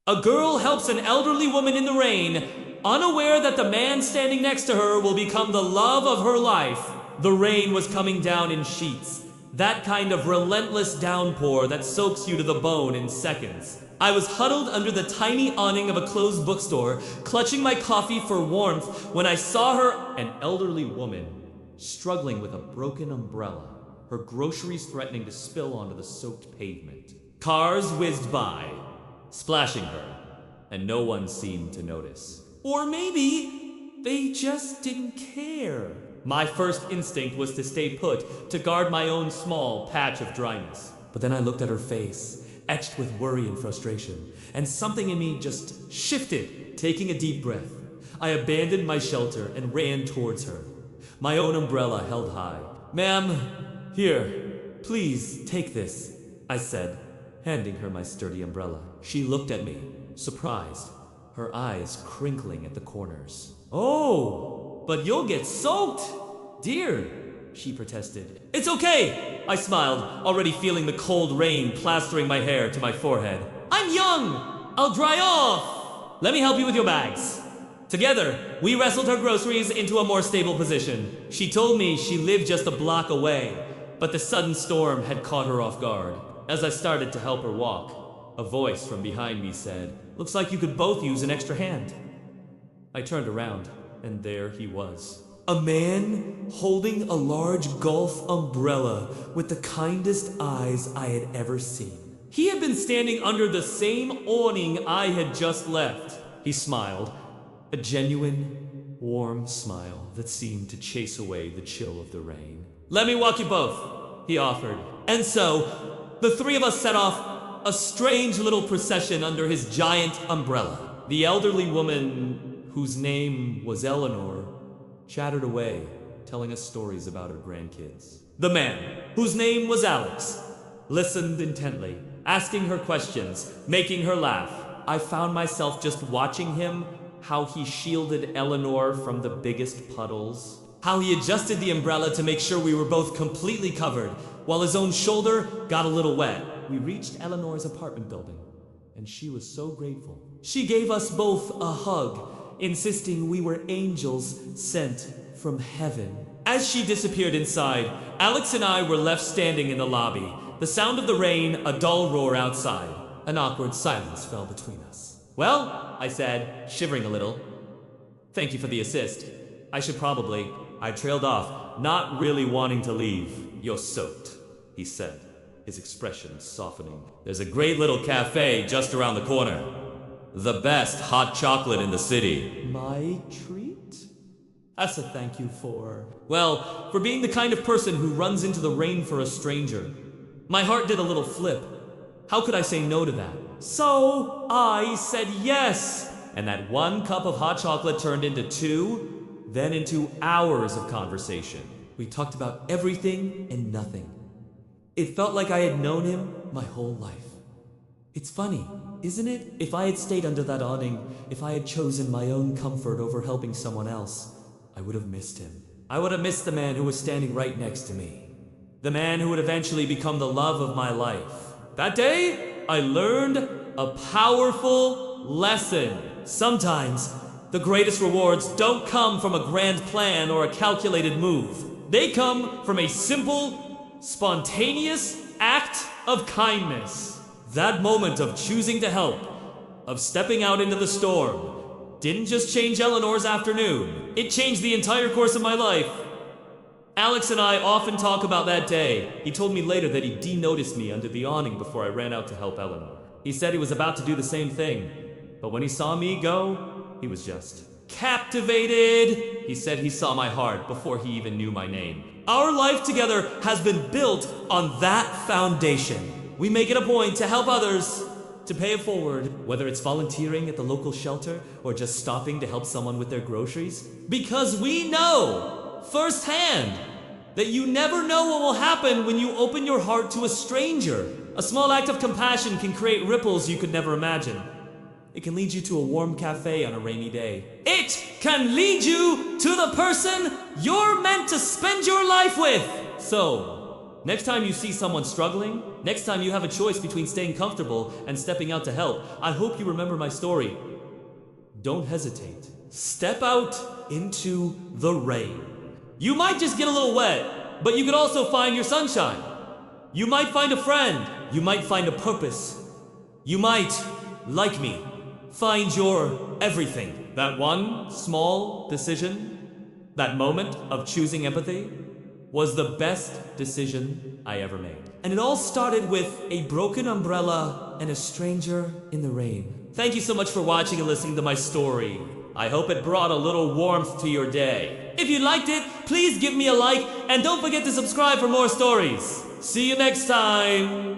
A girl helps an elderly woman in the rain, unaware that the man standing next to her will become the love of her life. The rain was coming down in sheets, that kind of relentless downpour that soaks you to the bone in seconds. I was huddled under the tiny awning of a closed bookstore, clutching my coffee for warmth, when I saw her, an elderly woman, struggling with a broken umbrella, her groceries threatening to spill onto the soaked pavement. Cars whizzed by, splashing her, and no one seemed to notice. Or maybe they just didn't care. My first instinct was to stay put, to guard my own small patch of dryness. But then I looked at her face, etched with worry and frustration, and something in me just shifted. Taking a deep breath, I abandoned my shelter and ran towards her, my own umbrella held high. "Ma'am, here, please take this," I said, handing her my sturdy umbrella. She looked at me, surprised, her eyes crinkling at the corners. "Oh, but you'll get soaked, dear," she protested. "It's okay," I smiled, already feeling the cold rain plastering my hair to my forehead. "I'm young, I'll dry off. Let me help you with your bags." Together, we wrestled her groceries into a more stable position. She told me she lived just a block away, but the sudden storm had caught her off guard. As I started to help her walk, a voice from behind me said, "Looks like you could both use an extra hand." I turned around, and there he was. A man holding a large golf umbrella with the kindest eyes I had ever seen. He had been standing under the same awning I had just left. He smiled, a genuine, warm smile that seemed to chase away the chill of the rain. "Let me walk you both," he offered. And so, the three of us set off, a strange little procession under his giant umbrella. The elderly woman, whose name was Eleanor, chattered away, telling us stories about her grandkids. The man, whose name was Alex, listened intently, asking her questions, making her laugh. I found myself just watching him, how he shielded Eleanor from the biggest puddles, how he adjusted the umbrella to make sure we were both completely covered, while his own shoulder got a little wet. We reached Eleanor's apartment building, and she was so grateful. She gave us both a hug, insisting we were angels sent from heaven. As she disappeared inside, Alex and I were left standing in the lobby, the sound of the rain a dull roar outside. An awkward silence fell between us. "Well," I said, shivering a little. "Thank you for the assist. I should probably..." I trailed off, not really wanting to leave. "You're soaked," he said, his expression softening. "There's a great little cafe just around the corner. The best hot chocolate in the city." My treat? That's a thank you for... Well, for being the kind of person who runs into the rain for a stranger. My heart did a little flip. How could I say no to that? So I said yes. And that one cup of hot chocolate turned into 2, then into hours of conversation. We talked about everything and nothing. It felt like I had known him my whole life. It's funny, isn't it? If I had stayed under that awning, if I had chosen my own comfort over helping someone else, I would have missed him. I would have missed the man who was standing right next to me. The man who would eventually become the love of my life. That day, I learned a powerful lesson. Sometimes, the greatest rewards don't come from a grand plan or a calculated move. They come from a simple, spontaneous act of kindness. That moment of choosing to help, of stepping out into the storm, didn't just change Eleanor's afternoon. It changed the entire course of my life. Alex and I often talk about that day. He told me later that he de-noticed me under the awning before I ran out to help Eleanor. He said he was about to do the same thing, but when he saw me go, he was just captivated. He said he saw my heart before he even knew my name. Our life together has been built on that foundation. We make it a point to help others, to pay it forward, whether it's volunteering at the local shelter or just stopping to help someone with their groceries. Because we know firsthand that you never know what will happen when you open your heart to a stranger. A small act of compassion can create ripples you could never imagine. It can lead you to a warm cafe on a rainy day. It can lead you to the person you're meant to spend your life with. So, next time you see someone struggling, Next time you have a choice between staying comfortable and stepping out to help, I hope you remember my story. Don't hesitate. Step out into the rain. You might just get a little wet, but you could also find your sunshine. You might find a friend. You might find a purpose. You might, like me, find your everything. That one small decision, that moment of choosing empathy, was the best decision I ever made. And it all started with a broken umbrella and a stranger in the rain. Thank you so much for watching and listening to my story. I hope it brought a little warmth to your day. If you liked it, please give me a like and don't forget to subscribe for more stories. See you next time.